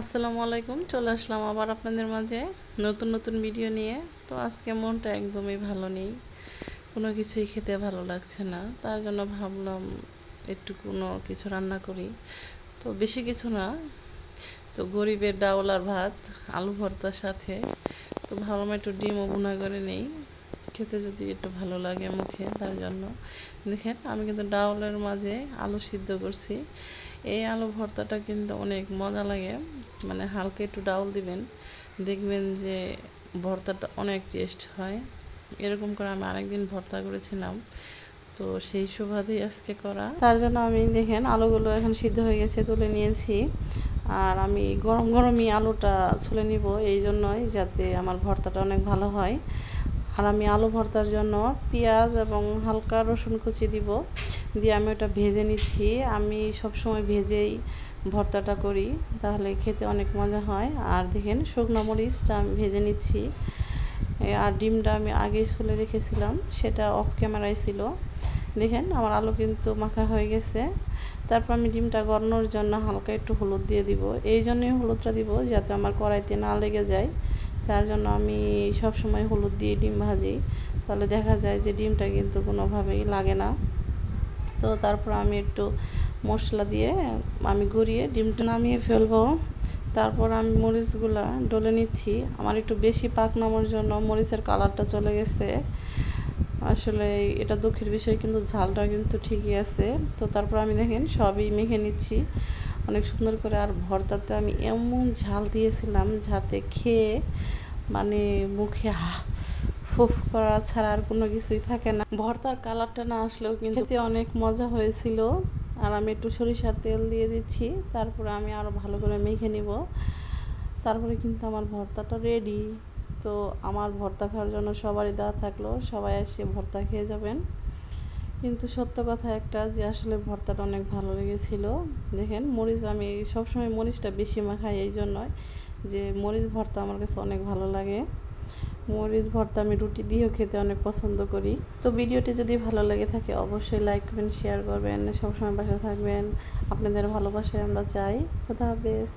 আসসালামু আলাইকুম, চলে আসলাম আবার আপনাদের মাঝে নতুন নতুন ভিডিও নিয়ে। তো আজকে মনটা একদমই ভালো নেই, কোনো কিছুই খেতে ভালো লাগছে না। তার জন্য ভাবলাম একটু কোনো কিছু রান্না করি। তো বেশি কিছু না, তো গরিবের ডাউল আর ভাত, আলু ভর্তার সাথে। তো ভাবলাম একটু ডিমও ভুনা করে নেই, খেতে যদি একটু ভালো লাগে মুখে। তার জন্য দেখেন আমি কিন্তু ডাউলের মাঝে আলু সিদ্ধ করছি। এই আলু ভর্তাটা কিন্তু অনেক মজা লাগে, মানে হালকা একটু ডাউল দিবেন, দেখবেন যে ভর্তাটা অনেক টেস্ট হয়। এরকম করে আমি আরেকদিন ভর্তা করেছিলাম, তো সেই সুবাদেই আজকে করা। তার জন্য আমি দেখেন আলুগুলো এখন সিদ্ধ হয়ে গেছে, তুলে নিয়েছি। আর আমি গরম গরমই আলুটা ছুলে নিব, এই জন্যই যাতে আমার ভর্তাটা অনেক ভালো হয়। আর আমি আলু ভর্তার জন্য পেঁয়াজ এবং হালকা রসুন কুচি দিব, দিয়ে আমি ওটা ভেজে নিচ্ছি। আমি সবসময় ভেজেই ভর্তাটা করি, তাহলে খেতে অনেক মজা হয়। আর দেখেন শুকনো মরিচটা আমি ভেজে নিচ্ছি। আর ডিমটা আমি আগেই ছুলে রেখেছিলাম, সেটা অফ ক্যামেরায় ছিল। দেখেন আমার আলু কিন্তু মাখা হয়ে গেছে। তারপর আমি ডিমটা গড়ানোর জন্য হালকা একটু হলুদ দিয়ে দিব, এই জন্যই হলুদটা দিব যাতে আমার কড়াইতে না লেগে যায়। তার জন্য আমি সব সময় হলুদ দিয়ে ডিম ভাজি, তাহলে দেখা যায় যে ডিমটা কিন্তু কোনোভাবেই লাগে না। তো তারপর আমি একটু মশলা দিয়ে আমি গড়িয়ে ডিমটা নামিয়ে ফেলবো। তারপর আমি মরিচগুলা ডলে নিচ্ছি। আমার একটু বেশি পাক নামার জন্য মরিচের কালারটা চলে গেছে। আসলে এটা দুঃখের বিষয়, কিন্তু ঝালটা কিন্তু ঠিকই আছে। তো তারপর আমি দেখেন সবই মেখে নিচ্ছি অনেক সুন্দর করে। আর ভর্তাতে আমি এমন ঝাল দিয়েছিলাম যাতে খেয়ে মানে মুখে ফুফ করা ছাড়া আর কোনো কিছুই থাকে না। ভর্তার কালারটা না আসলেও কিন্তু খেতে অনেক মজা হয়েছিল। আর আমি একটু সরিষার তেল দিয়ে দিচ্ছি, তারপরে আমি আরও ভালো করে মেখে নিব। তারপরে কিন্তু আমার ভর্তাটা রেডি। তো আমার ভর্তা খাওয়ার জন্য সবারই দেওয়া থাকলো, সবাই এসে ভর্তা খেয়ে যাবেন। কিন্তু সত্য কথা একটা, যে আসলে ভর্তাটা অনেক ভালো লেগেছিল। দেখেন মরিচ, আমি সবসময় মরিচটা বেশি মাখাই এই জন্যই, যে মরিচ ভর্তা আমার কাছে অনেক ভালো লাগে। মরিচ ভর্তা আমি রুটি দিয়েও খেতে অনেক পছন্দ করি। তো ভিডিওটি যদি ভালো লেগে থাকে অবশ্যই লাইক করবেন, শেয়ার করবেন, সবসময় পাশে থাকবেন। আপনাদের ভালোবাসায় আমরা চাই। খোদা হাফেজ।